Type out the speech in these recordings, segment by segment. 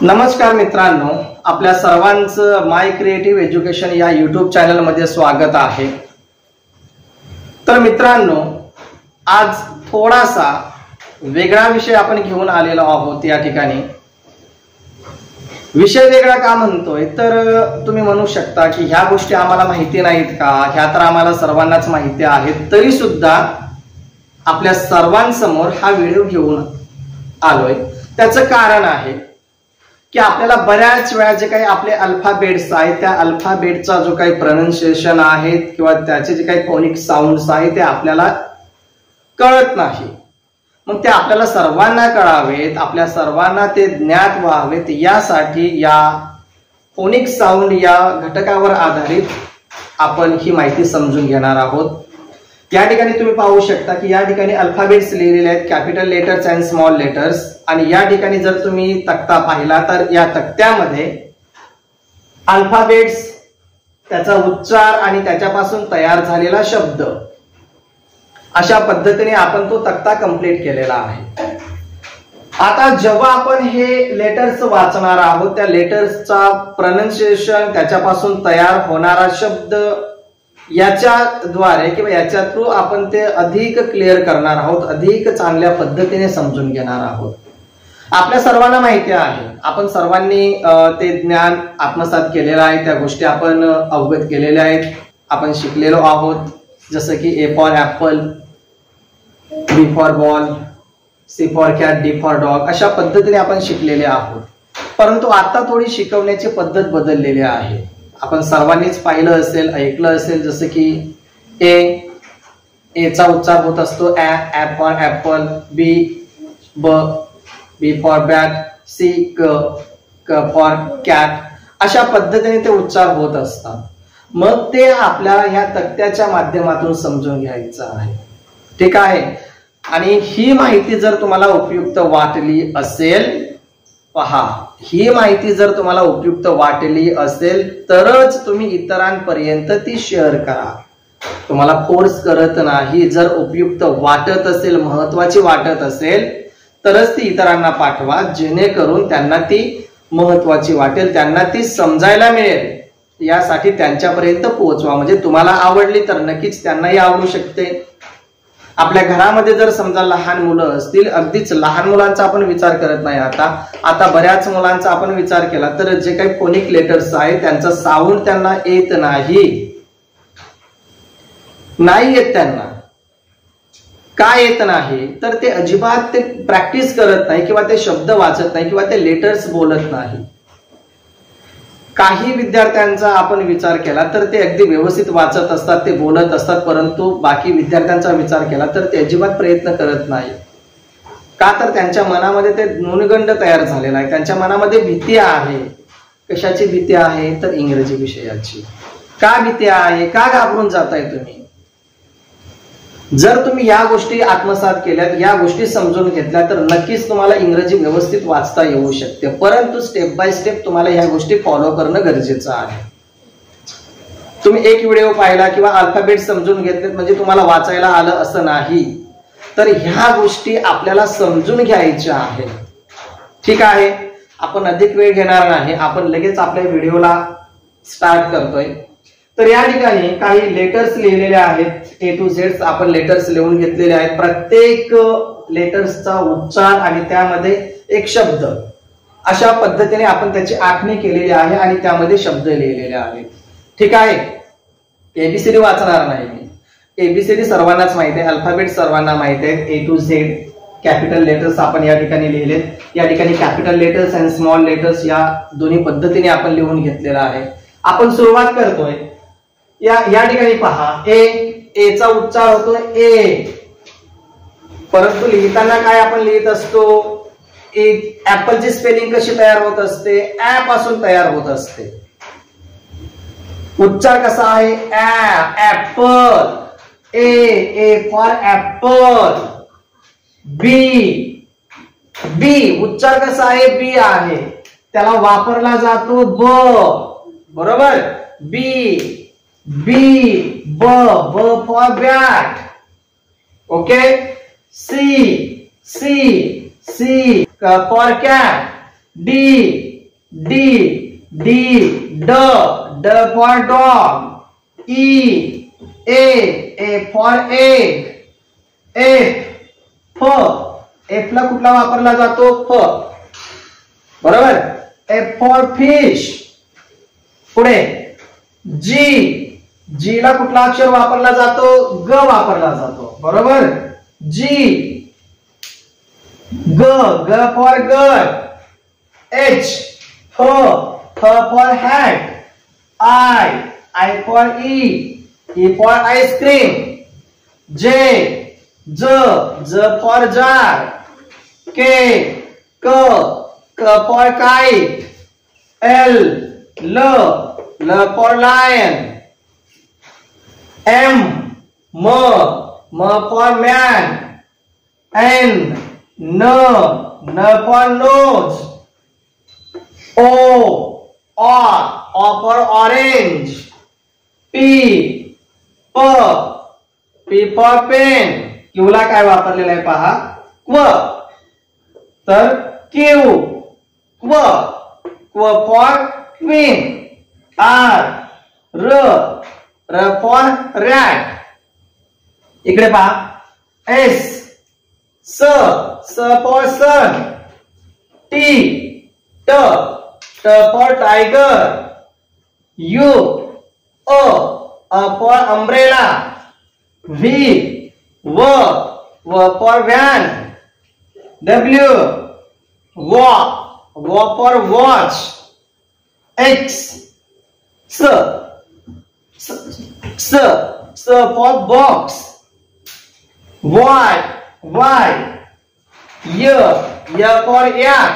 नमस्कार मित्रांनो, आपल्या सर्वांचं माय क्रिएटिव्ह एज्युकेशन या यूट्यूब चॅनल मध्ये स्वागत आहे। तर मित्रांनो, आज थोडासा वेगळा विषय आपण घेऊन आलेलो आहोत। या ठिकाणी विषय वेगळा का म्हणतोय तर तुम्ही म्हणू शकता की ह्या गोष्टी आम्हाला माहिती नाहीत का, ह्या तर आम्हाला सर्वांनाच माहिती आहेत, तरी सुद्धा आपल्या सर्वांसमोर हा व्हिडिओ घेऊन आलोय। त्याचं कारण आहे की आपल्याला बऱ्याच वेळा जे काही आपले अल्फाबेट्स आहेत त्या अल्फाबेटचा जो काही प्रोनाउन्सिएशन आहे किंवा त्याचे जे काही फोनिक साऊंड्स आहेत ते आपल्याला कळत नाही। मग ते आपल्याला सर्वांना कळावेत, आपल्या सर्वांना ते ज्ञात व्हावेत, यासाठी या फोनिक साऊंड या घटकावर आधारित आपण ही माहिती समजून घेणार आहोत। या ठिकाणी तुम्ही पाहू शकता की या ठिकाणी अल्फाबेट्स लिहिलेले आहेत, capital letters and small letters. आणि या ठिकाणी जर तुम्ही तक्ता पाहिला तर या तक्त्यामध्ये अल्फाबेट्स, त्याचा उच्चार आणि त्याच्यापासून तयार झालेला शब्द, अशा पद्धतीने आपण तो तक्ता कंप्लीट केलेला आहे। आता जेव्हा आपण हे लेटर्स वाचणार आहोत, त्या लेटर्सचा प्रोनाउन्सिएशन, त्याच्यापासून तयार होणारा शब्द, याच्याद्वारे किंवा याच्या थ्रू आपण ते अधिक क्लिअर करणार आहोत, अधिक चांगल्या पद्धतीने समजून घेणार आहोत। आपल्या सर्वांना माहिती आहे, आपण सर्वांनी ते ज्ञान आत्मसात केलेलं आहे, त्या गोष्टी आपण अवगत केलेल्या आहेत, आपण शिकलेलो आहोत। जसं की A for apple, B for ball, C for cat, D for dog, अशा पद्धतीने आपण शिकलेले आहोत। परंतु आता थोडी शिकवण्याची पद्धत बदललेली आहे। आपण सर्वांनीच पाहिलं असेल, ऐकलं असेल, जसं की एचा उच्चार होत असतो A for apple, B for bat, C क फॉर कॅट, अशा पद्धतीने ते उच्चार होत असतात। मग ते आपल्याला ह्या तक्त्याच्या माध्यमातून समजून घ्यायचं आहे, ठीक आहे। आणि ही माहिती जर तुम्हाला उपयुक्त वाटली असेल, पहा, ही माहिती जर तुम्हाला उपयुक्त वाटली असेल तरच तुम्ही इतरांपर्यंत ती शेअर करा। तुम्हाला फोर्स करत नाही, जर उपयुक्त वाटत असेल, महत्वाची वाटत असेल तरच ती इतरांना पाठवा, जेणेकरून त्यांना ती महत्वाची वाटेल, त्यांना ती समजायला मिळेल। यासाठी त्यांच्यापर्यंत पोहोचवा, म्हणजे तुम्हाला आवडली तर नक्कीच त्यांनाही आवडू शकते। आपल्या घरामध्ये जर समजा लहान मुलं असतील, अगदीच लहान मुलांचा आपण विचार करत नाही, आता बऱ्याच मुलांचा आपण विचार केला तर जे काही फोनिक लेटर्स आहेत त्यांचा साऊंड त्यांना येत नाही येत। त्यांना का येत नाही तर ते अजिबात ते प्रॅक्टिस करत नाही, किंवा ते शब्द वाचत नाही, किंवा ते लेटर्स बोलत नाही। काही विद्यार्थ्यांचा आपण विचार केला तर ते अगदी व्यवस्थित वाचत असतात, ते बोलत असतात, परंतु बाकी विद्यार्थ्यांचा विचार केला तर ते अजिबात प्रयत्न करत नाही। का तर त्यांच्या मनामध्ये ते न्यूनगंड तयार झालेला आहे, त्यांच्या मनामध्ये भीती आहे। कशाची भीती आहे तर इंग्रजी विषयाची। का भीती आहे, का घाबरून जाताय तुम्ही? जर तुम्ही या गोष्टी आत्मसात केल्यात, या गोष्टी समजून घेतल्या तर नक्कीच तुम्हाला इंग्रजी व्यवस्थित वाचता येऊ शकते, परंतु स्टेप बाय स्टेप तुम्हाला ह्या गोष्टी फॉलो करणं गरजेचं आहे। तुम्ही एक व्हिडिओ पाहिला किंवा अल्फाबेट समजून घेतलेत म्हणजे तुम्हाला वाचायला आलं असं नाही, तर ह्या गोष्टी आपल्याला समजून घ्यायच्या आहेत, ठीक आहे। आपण अधिक वेळ घेणार नाही, आपण लगेच आपल्या व्हिडिओला स्टार्ट करतोय। तर या ठिकाणी काही लेटर्स लिहिलेले आहेत, A to Z आपण लेटर्स लिहून घेतलेले आहेत। प्रत्येक लेटर्सचा उच्चार आणि त्यामध्ये एक शब्द, अशा पद्धतीने आपण त्याची आखणी केलेली आहे आणि त्यामध्ये शब्द लिहिलेले आहेत, ठीक आहे। एबीसीडी वाचणार नाही मी, एबीसीडी सर्वांनाच माहिती आहे, अल्फाबेट सर्वांना माहिती आहेत। A to Z capital letters आपण या ठिकाणी लिहिलेत। या ठिकाणी कॅपिटल लेटर्स आणि स्मॉल लेटर्स या दोन्ही पद्धतीने आपण लिहून घेतलेला आहे। आपण सुरुवात करतोय, या ठिकाणी पहा, एचा उच्चार होतो ए, परंतु लिहिताना काय आपण लिहित असतो, ऍपलची स्पेलिंग कशी तयार होत असते, ऍ पासून तयार होत असते। उच्चार कसा आहे, ऍपल, ए फॉर ऍपल। बी उच्चार कसा आहे, बी आहे, त्याला वापरला जातो ब, बरोबर, ब for bat, okay. C for cat, D D D for dog. E A for egg. F ला कुठला वापरला जातो? फ. बरोबर. F for fish. पुढे G ला कुठला अक्षर वापरला जातो? ग वापरला जातो. बरोबर. G G for girl. H for hat. I for E for ice cream. J for jar. K for kite. L for lion. M for man. N for nose. O for orange. P for pen. Q ला काय वापरलेलं आहे पहा? क्व. तर Q for queen. R for rat. इकडे पहा. S for sun. T for tiger. U for umbrella. V for van. W for watch. X for box. Y for yak.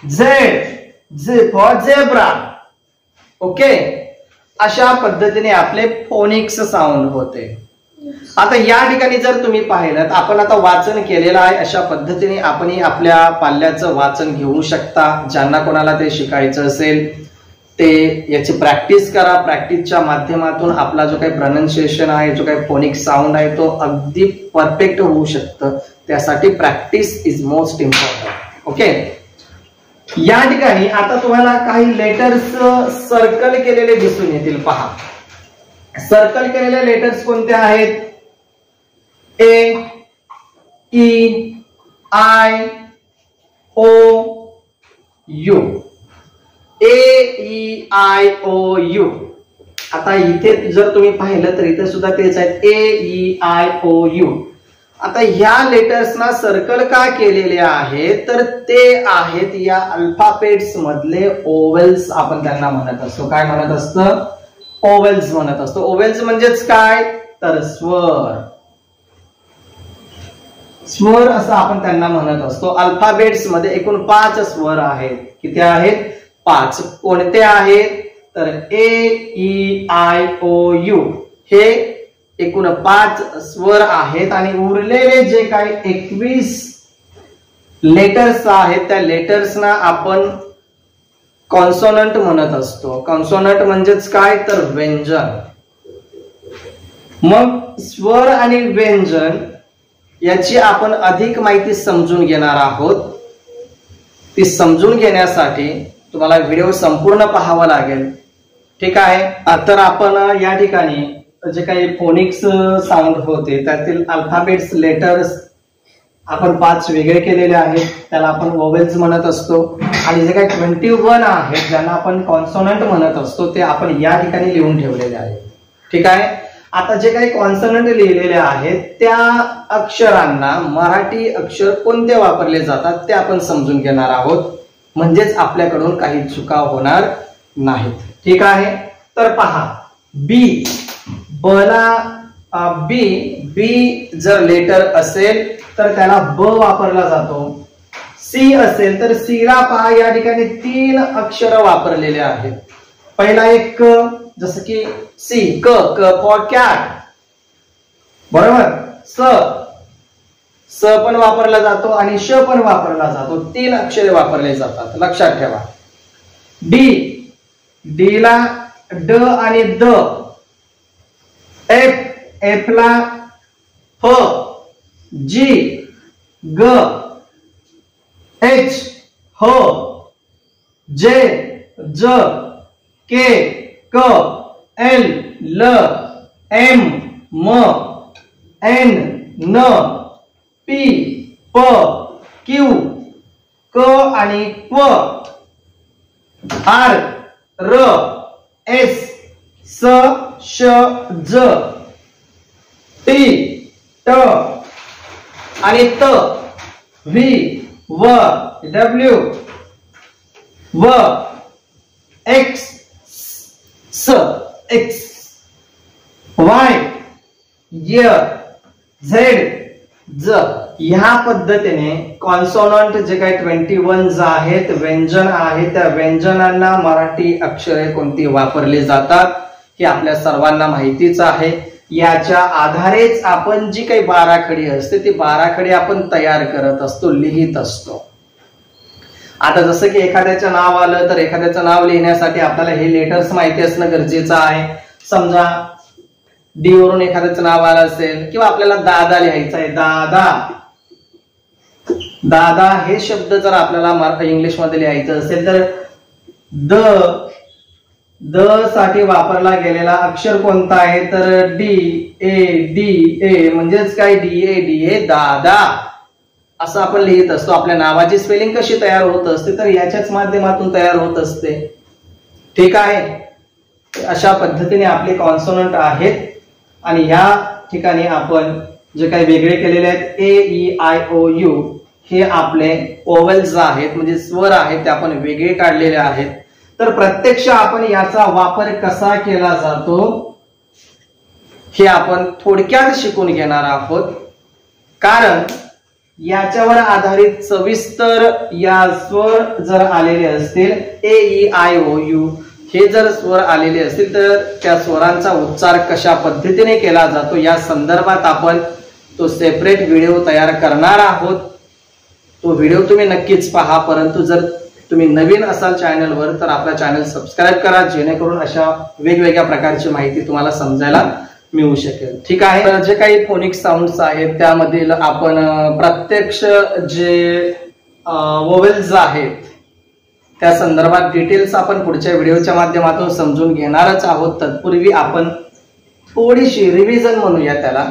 Z for zebra. Okay. अशा पद्धतीने आपले phoenix sound होते. आता या ठिकाणी जर तुम्ही पाहिलं, आपण आता वाचन केलेलं आहे. अशा पद्धतीने आपण आपल्या पाल्याचं वाचन घेऊ शकता. ज्यांना कोणाला ते शिकायचं असेल ते याची प्रॅक्टिस करा. प्रॅक्टिसच्या माध्यमातून आपला जो काही प्रोनाउन्सिएशन आहे, जो काही फोनिक साऊंड आहे, तो अगदी परफेक्ट होऊ शकतं. त्यासाठी practice is most important. Okay. या ठिकाणी आता तुम्हाला काही लेटर्स सर्कल केलेले दिसून येतील. पहा, सर्कल केलेले लेटर्स कोणते आहेत? A, E, I, O, U. AEIOU. आता इथे जर तुम्ही पाहिलं तर इथे सुद्धा तेच आहेत. AEIOU. आता ह्या लेटर्सना सर्कल का केलेले आहे? तर ते आहेत या अल्फाबेट्स मधले ओवेल्स. आपण त्यांना म्हणत असतो. काय म्हणत असतं? ओवेल्स म्हणत असतो. ओवेल्स म्हणजेच काय? तर स्वर. स्वर असं आपण त्यांना म्हणत असतो. अल्फाबेट्स मध्ये एकूण 5 स्वर आहेत. किती आहेत? 5. कोणते आहेत? तर AEIOU हे एकूण 5 स्वर आहेत. आणि उरलेले जे काही 21 लेटर्स आहेत त्या लेटर्सना आपण कॉन्सोनंट म्हणत असतो. कॉन्सोनंट म्हणजेच काय? तर व्यंजन. मग स्वर आणि व्यंजन याची आपण अधिक माहिती समजून घेणार आहोत. ती समजून घेण्यासाठी तुम्हाला व्हिडिओ संपूर्ण पाहावा लागेल. ठीक आहे. तर आपण या ठिकाणी जे काही फोनिक्स साऊंड होते त्यातील अल्फाबेट्स लेटर्स आपण 5 वेगळे केलेले आहेत. त्याला आपण वोवेल्स म्हणत असतो. आणि जे काही 21 आहेत ज्यांना आपण कॉन्सोनंट म्हणत असतो ते आपण या ठिकाणी लिहून ठेवलेले आहे. ठीक आहे. आता जे काही कॉन्सोनंट लिहिलेले आहेत त्या अक्षरांना मराठी अक्षर कोणते वापरले जातात ते आपण समजून घेणार आहोत. म्हणजेच आपल्याकडून काही चुका होणार नाहीत. ठीक आहे. तर पहा, बी. बी जर लेटर असेल तर त्याला ब वापरला जातो. सी असेल तर सी ला पहा या ठिकाणी 3 अक्षर वापरलेले आहेत. पहिला एक क, जसं की सी, क फॉर कॅट. बरोबर. स पण वापरला जातो आणि श पण वापरला जातो. 3 अक्षरे वापरले जातात. लक्षात ठेवा. डी ला ड आणि द. एफ ला ह, जी, ग, एच, ह, जे, ज, के, क, एल, ल, एम, म, एन, न, पी, प, क्यू, क आणि क्व, आर, र, एस, स, श, ज, टी, ट आणि त, व्ही, व, डब्ल्यू, व, एक्स, स, एक्स, वाय, य, झेड, ज. ह्या पद्धतीने कॉन्सोनंट जे काही 21 आहेत, व्यंजन आहेत, त्या व्यंजनांना मराठी अक्षरे कोणती वापरली जातात हे आपल्या सर्वांना माहितीच आहे. याच्या आधारेच आपण जी काही बाराखडी असते ती बाराखडी आपण तयार करत असतो, लिहित असतो. आता जसं की एखाद्याचं नाव आलं तर एखाद्याचं नाव लिहिण्यासाठी आपल्याला हे लेटर्स माहिती असणं गरजेचं आहे. समजा डी वरून एखाद्याचं नाव आलं असेल किंवा आपल्याला दादा लिहायचं आहे, दादा. दादा हे शब्द जर आपल्याला इंग्लिश मध्ये लिहायचं असेल तर द साठी वापरला गेलेला अक्षर कोणता आहे तर डी ए म्हणजेच काय डी ए दादा असं आपण लिहित असतो. आपल्या नावाची स्पेलिंग कशी तयार होत असते तर याच्याच माध्यमातून तयार होत असते. ठीक आहे. अशा पद्धतीने आपले कॉन्सोनंट आहेत आणि ह्या ठिकाणी आपण जे काही वेगळे केलेले आहेत A E I O you हे आपले ओव्हल्स आहेत म्हणजे स्वर आहेत ते आपण वेगळे काढलेले आहेत. तर प्रत्यक्ष आपण याचा वापर कसा केला जातो हे आपण थोडक्यात शिकून घेणार आहोत. कारण याच्यावर आधारित सविस्तर या स्वर जर आलेले असतील ए ई आय ओ यू हे जर स्वर आलेले असतील तर त्या स्वरांचा उच्चार कशा पद्धतीने केला जातो या संदर्भात आपण तो सेपरेट व्हिडिओ तयार करणार आहोत. तो व्हिडिओ तुम्ही नक्कीच पहा. परंतु जर तुम्ही नवीन असाल चॅनलवर तर आपला चॅनल सबस्क्राईब करा जेणेकरून अशा वेगवेगळ्या प्रकारची माहिती तुम्हाला समजायला मिळू शकेल. ठीक आहे. तर जे काही फोनिक साऊंड्स आहेत त्यामधील आपण प्रत्यक्ष जे वोवेल्स आहेत त्या संदर्भात डिटेल्स आपण पुढच्या व्हिडिओच्या माध्यमातून समजून घेणारच आहोत. तत्पूर्वी आपण थोडीशी रिव्हिजन म्हणूया त्याला,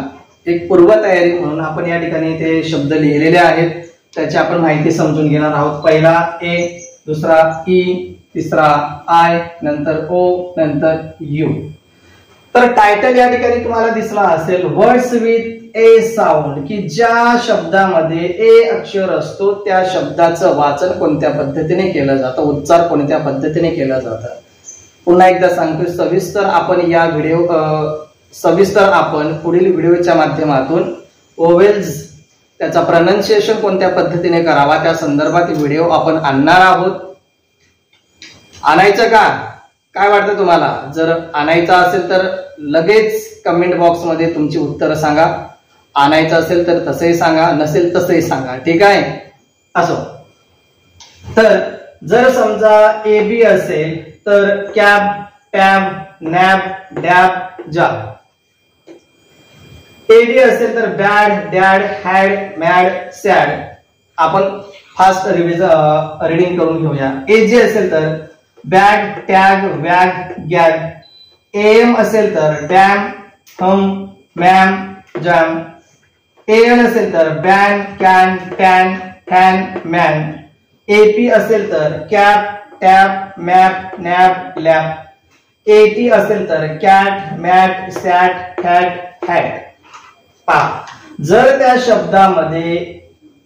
एक पूर्वतयारी म्हणून आपण या ठिकाणी ते शब्द लिहिलेले आहेत त्याची आपण माहिती समजून घेणार आहोत. पहिला ए, दुसरा ई, तिसरा आय, नंतर ओ, नंतर यू. तर टायटल या ठिकाणी तुम्हाला दिसला असेल वर्ड्स विथ ए साऊंड, की ज्या शब्दामध्ये ए अक्षर असतो त्या शब्दाचं वाचन कोणत्या पद्धतीने केलं जातं, उच्चार कोणत्या पद्धतीने केला जातं. पुन्हा एकदा सांगतो सविस्तर आपण पुढील व्हिडिओच्या माध्यमातून ओवेल्स त्याचा प्रोनाउन्सिएशन कोणत्या पद्धतीने करावा त्या संदर्भात व्हिडिओ आपण आणणार आहोत. आणायचं का, काय वाटतं तुम्हाला? जर आणायचं असेल तर लगेच कमेंट बॉक्स मध्ये तुमची उत्तरं सांगा. आणायचं असेल तर तसंही सांगा, नसेल तसंही सांगा. ठीक आहे. असो, तर जर समजा ए बी असेल तर कॅब, टॅब, नॅब, डॅब, जा. एडी असेल तर bad, dad, had, mad, sad. आपण फास्ट रिडिंग करून घेऊया. एजी असेल तर bag, tag, wag, gag. M असेल तर dam, ham, mam, jam. N असेल तर ban, can, tan, tan, man. AP असेल तर cap, tap, map, nap, lap. AT असेल तर cat, mat, sat, hat, hat. जर त्या शब्दामध्ये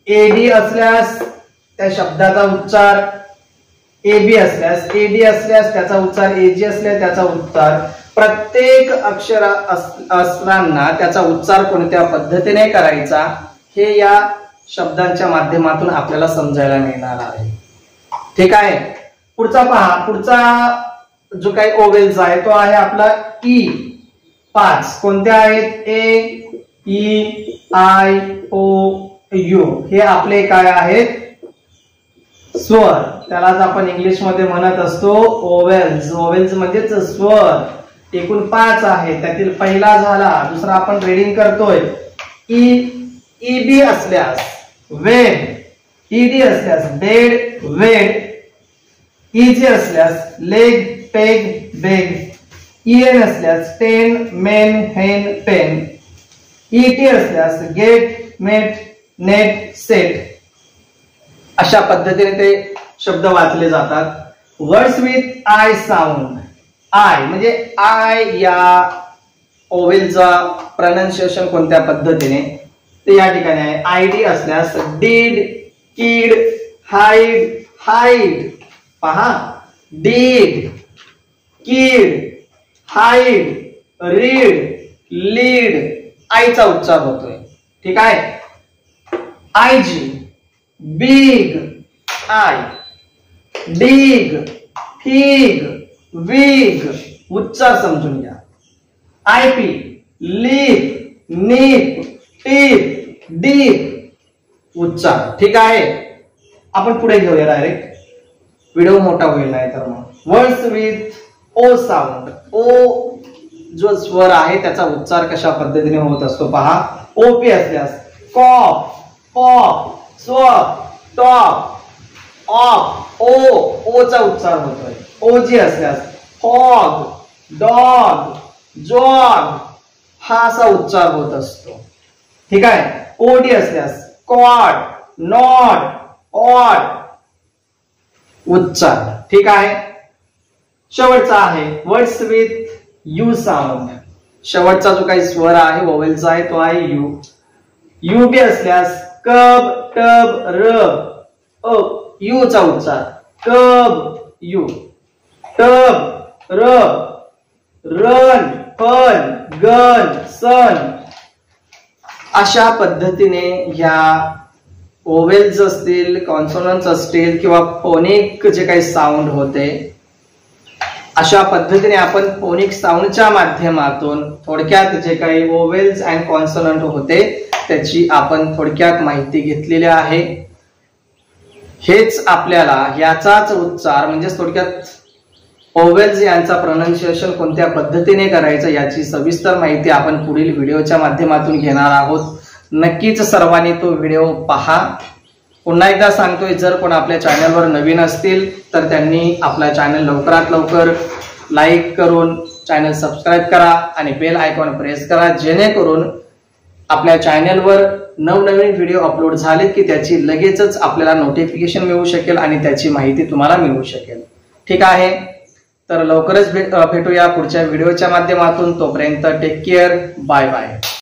एडी असल्यास त्या शब्दाचा उच्चार एबी असल्यास, एडी असल्यास त्याचा उच्चार, एजी असल्यास त्याचा उच्चार, प्रत्येक अक्षर असताना त्याचा उच्चार कोणत्या पद्धतीने करायचा हे या शब्दांच्या माध्यमातून आपल्याला समजायला मिळणार आहे. ठीक आहे. पुढचा पहा. पुढचा जो काही ओवेल्स आहे तो आहे आपला ई. 5 कोणत्या आहेत? A, E, I, O, you. हे आपले काय आहेत? स्वर. त्यालाच आपण इंग्लिश मध्ये म्हणत असतो ओवेल्स. ओवेल्स म्हणजेच स्वर. एकूण 5 आहे. त्यातील पहिला झाला, दुसरा आपण रीडिंग करतोय ई. ईबी असल्यास वेड, ईडी असल्यास डेड, वेड. EG असल्यास लेग, पेग, बेग. EN असल्यास टेन, मेन, हेन, पेन. ET असल्यास गेट, मेट, नेट, सेट. अशा पद्धतीने ते शब्द वाचले जातात. Words with I sound. I म्हणजे आय या ओवेलचा प्रोनाउन्सिएशन कोणत्या पद्धतीने ते या ठिकाणी आहे. आयडी असल्यास डीड, कीड, हाईड, हाईड. पहा, did, kid, hide, read, lead. आयचा उच्चार होतोय. ठीक आहे. IG, big, I, dig, fig, wig. उच्चार समजून घ्या. आयपी, लीप, नीप, टीप, डीप. उच्चार. ठीक आहे. आपण पुढे घेऊया डायरेक्ट, व्हिडिओ मोठा होईल नाही तर मग. Words with O sound. O जो स्वर आहे त्याचा उच्चार कशा पद्धतीने होत असतो पहा. ओपी असल्यास cop, pop, swap, top, off. O चा उच्चार होतोय. ओजी असल्यास हॉग, डॉग, जॉग. हा असा उच्चार होत असतो. ठीक आहे. ओडी असल्यास क्वाड, नॉट, ऑड. उच्चार. ठीक आहे. शेवटचा आहे वर्ड्स विथ यू साऊंड. शेवटचा जो काही स्वर आहे वोवेलचा आहे तो आहे यू. युबी असल्यास कब, टब, रब. यू चा उच्चार कब, यू. टब, रब, रन, फन, गन, सन. अशा पद्धतीने या ओवेल्स असतील, कॉन्सोनंट्स असतील किंवा फोनिक जे काही साऊंड होते अशा पद्धतीने आपण फोनिक साऊंडच्या माध्यमातून थोडक्यात जे काही ओवेल्स अँड कॉन्सोनंट होते त्याची आपण थोडक्यात माहिती घेतलेली आहे. हेच आपल्याला याचाच उच्चार म्हणजे थोडक्यात ओवेल्स यांचा प्रोनाउन्सिएशन कोणत्या पद्धतीने करायचं याची सविस्तर माहिती आपण पुढील व्हिडिओच्या माध्यमातून घेणार आहोत. नक्कीच सर्वांनी तो व्हिडिओ पहा. पुन्हा एकदा सांगतोय, जर कोण आपल्या चॅनलवर नवीन असतील तर त्यांनी आपला चॅनल लवकरात लवकर लाईक करून चॅनल सबस्क्राईब करा आणि बेल आयकॉन प्रेस करा, जेणेकरून आपल्या चॅनलवर नवनवीन व्हिडिओ अपलोड झाले की त्याची लगेचच आपल्याला नोटिफिकेशन मिळू शकेल आणि त्याची माहिती तुम्हाला मिळू शकेल. ठीक आहे. तर लवकरच भेटूया पुढच्या व्हिडिओच्या माध्यमातून. तोपर्यंत टेक केअर. Bye bye.